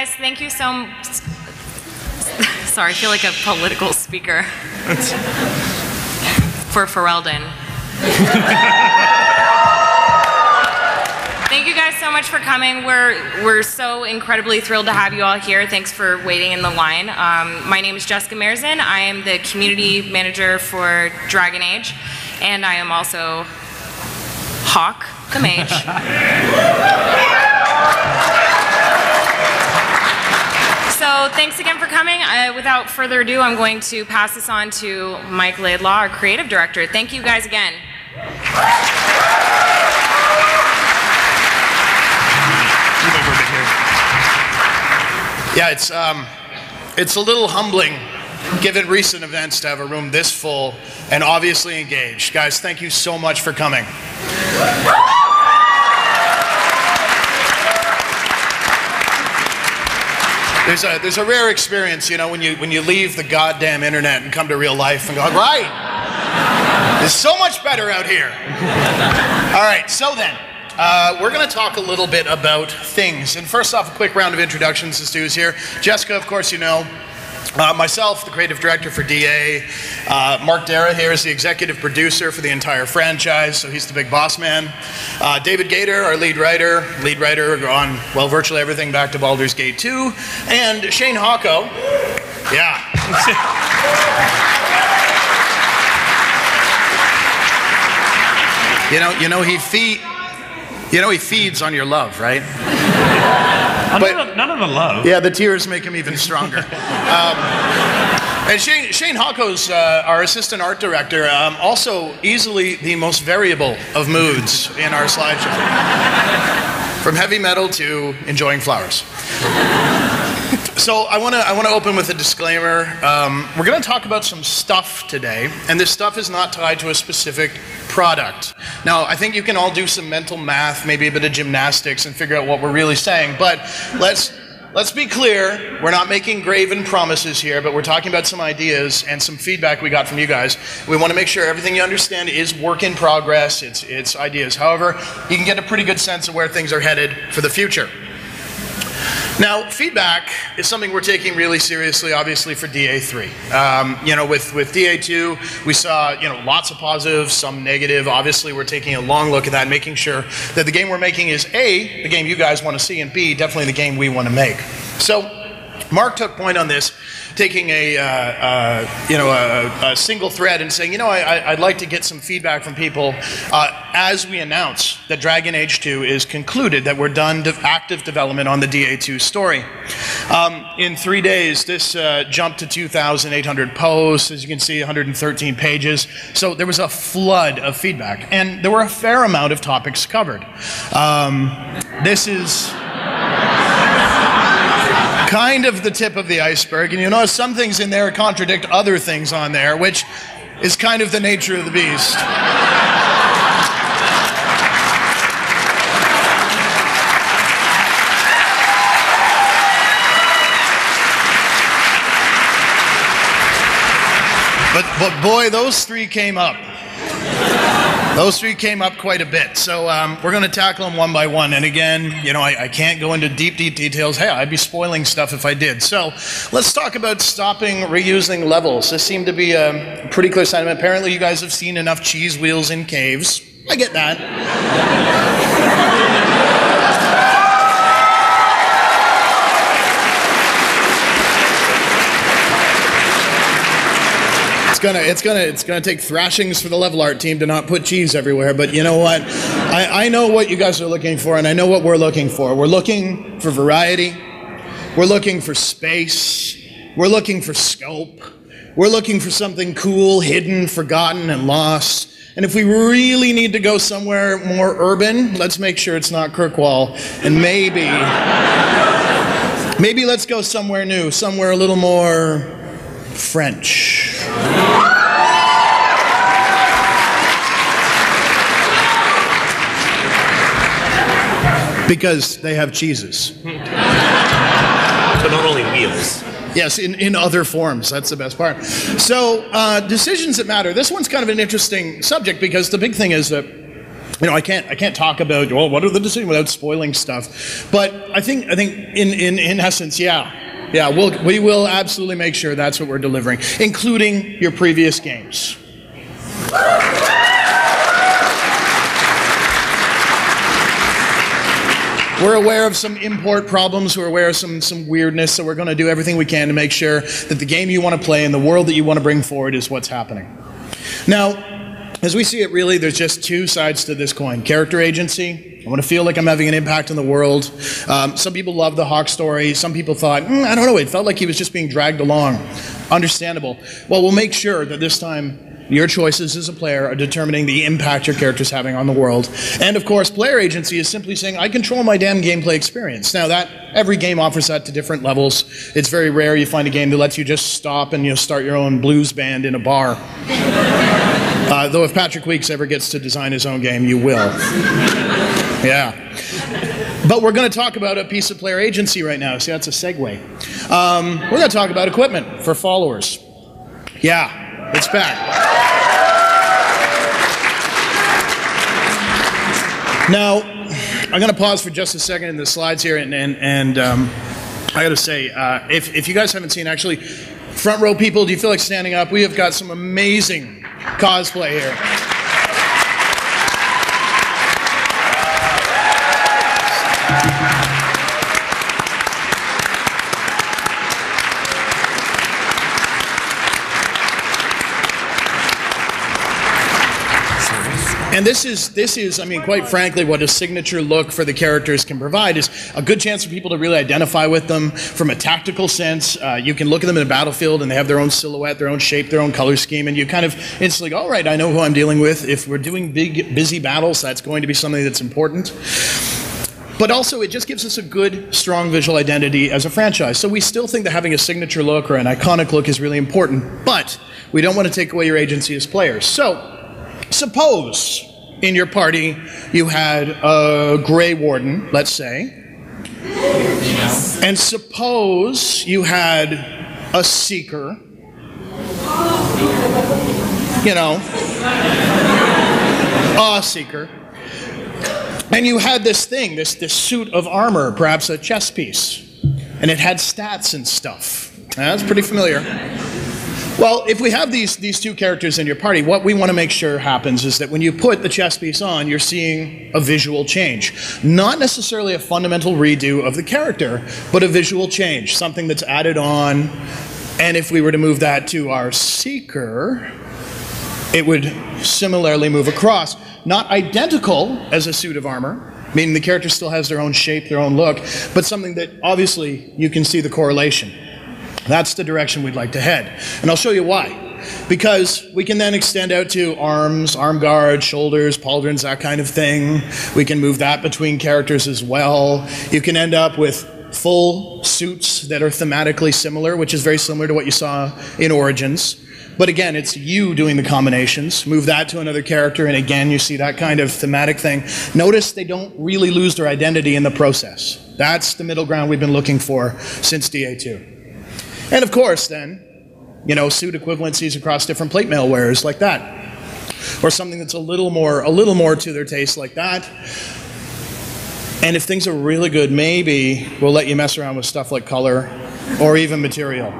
guys, thank you so much. Sorry, I feel like a political speaker. For Ferelden. Thank you guys so much for coming. We're so incredibly thrilled to have you all here. Thanks for waiting in the line. My name is Jessica Merzin. I am the community manager for Dragon Age, and I am also Hawk, the mage. So thanks again for coming. Without further ado, I'm going to pass this on to Mike Laidlaw, our creative director. Thank you guys again. Yeah, it's a little humbling, given recent events, to have a room this full and obviously engaged. Guys, thank you so much for coming. There's a rare experience, you know, when you leave the goddamn internet and come to real life and go, right, it's so much better out here. All right, so then. We're going to talk a little bit about things. And first off, a quick round of introductions to Stu's here. Jessica, of course, you know. Myself, the creative director for DA. Mark Dara here is the executive producer for the entire franchise, so he's the big boss man. David Gator, our lead writer on, well, virtually everything back to Baldur's Gate 2. And Shane Hawko. Yeah. he feeds on your love, right? None of the love. Yeah, the tears make him even stronger. And Shane Hawko's our assistant art director, also easily the most variable of moods in our slideshow. From heavy metal to enjoying flowers. So I want to open with a disclaimer. We're going to talk about some stuff today, and this stuff is not tied to a specific product. Now, I think you can all do some mental math, maybe a bit of gymnastics, and figure out what we're really saying. But let's be clear. We're not making graven promises here, but we're talking about some ideas and some feedback we got from you guys. We want to make sure everything you understand is work in progress. It's ideas. However, you can get a pretty good sense of where things are headed for the future. Now, feedback is something we're taking really seriously, obviously, for DA3. You know, with DA2, we saw, you know, lots of positives, some negative. Obviously, we're taking a long look at that, making sure that the game we're making is A, the game you guys want to see, and B, definitely the game we want to make. So, Mark took point on this, taking a single thread and saying, you know, I'd like to get some feedback from people as we announce that Dragon Age 2 is concluded, that we're done active development on the DA2 story. In 3 days, this jumped to 2,800 posts, as you can see, 113 pages. So there was a flood of feedback, and there were a fair amount of topics covered. This is kind of the tip of the iceberg, and you notice some things in there contradict other things on there, which is kind of the nature of the beast. But boy, those three came up. Those three came up quite a bit, so we're going to tackle them one by one. And again, you know, I can't go into deep details. Hey, I'd be spoiling stuff if I did. So let's talk about stopping reusing levels. This seemed to be a pretty clear sentiment. Apparently, you guys have seen enough cheese wheels in caves. I get that. It's gonna take thrashings for the level art team to not put cheese everywhere, but you know what? I know what you guys are looking for, and I know what we're looking for. We're looking for variety. We're looking for space. We're looking for scope. We're looking for something cool, hidden, forgotten, and lost. And if we really need to go somewhere more urban, let's make sure it's not Kirkwall. And maybe let's go somewhere new, somewhere a little more French. Because they have cheeses. So not only wheels. Yes, in other forms. That's the best part. So, decisions that matter. This one's kind of an interesting subject because the big thing is that I can't talk about, well, what are the decisions without spoiling stuff. But I think in essence, yeah, we will absolutely make sure that's what we're delivering, including your previous games. We're aware of some import problems, we're aware of some weirdness, so we're going to do everything we can to make sure that the game you want to play and the world that you want to bring forward is what's happening. Now, as we see it, really, there's just two sides to this coin. Character agency. I want to feel like I'm having an impact on the world. Some people love the Hawk story. Some people thought, I don't know, it felt like he was just being dragged along. Understandable. Well, we'll make sure that this time your choices as a player are determining the impact your character's having on the world. And of course, player agency is simply saying, I control my damn gameplay experience. Now every game offers that to different levels. It's very rare you find a game that lets you just stop and start your own blues band in a bar. Though if Patrick Weeks ever gets to design his own game, you will. Yeah. But we're going to talk about a piece of player agency right now. See, that's a segue. We're going to talk about equipment for followers. Yeah, it's back. Now, I'm going to pause for just a second in the slides here, and I got to say, if you guys haven't seen, actually, front row people, do you feel like standing up? We have got some amazing cosplay here. And this is, I mean, quite frankly, what a signature look for the characters can provide is a good chance for people to really identify with them from a tactical sense. You can look at them in a battlefield and they have their own silhouette, their own shape, their own color scheme, and you kind of instantly go, all right, I know who I'm dealing with. If we're doing big, busy battles, that's going to be something that's important. But also, it just gives us a good, strong visual identity as a franchise. So we still think that having a signature look or an iconic look is really important, but we don't want to take away your agency as players. So, suppose in your party you had a Grey Warden, let's say, and suppose you had a Seeker, a Seeker, and you had this thing, this suit of armor, perhaps a chess piece, and it had stats and stuff. That's pretty familiar. Well, if we have these two characters in your party, what we want to make sure happens is that when you put the chess piece on, you're seeing a visual change. Not necessarily a fundamental redo of the character, but a visual change, something that's added on. And if we were to move that to our Seeker, it would similarly move across. Not identical as a suit of armor, meaning the character still has their own shape, their own look, but something that obviously you can see the correlation. That's the direction we'd like to head. And I'll show you why. Because we can then extend out to arms, arm guards, shoulders, pauldrons, that kind of thing. We can move that between characters as well. You can end up with full suits that are thematically similar, which is very similar to what you saw in Origins. But again, it's you doing the combinations. Move that to another character, and again, you see that kind of thematic thing. Notice they don't really lose their identity in the process. That's the middle ground we've been looking for since DA2. And of course, then, suit equivalencies across different plate mail wearers like that. Or something that's a little more to their taste like that. And if things are really good, maybe we'll let you mess around with stuff like color or even material.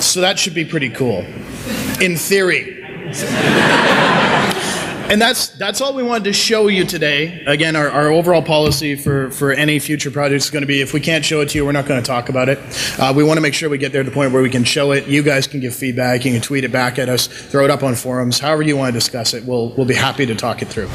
So that should be pretty cool, in theory. And that's all we wanted to show you today. Again, our overall policy for any future project is going to be, if we can't show it to you, we're not going to talk about it. We want to make sure we get there to the point where we can show it. You guys can give feedback. You can tweet it back at us, throw it up on forums. However you want to discuss it, we'll be happy to talk it through.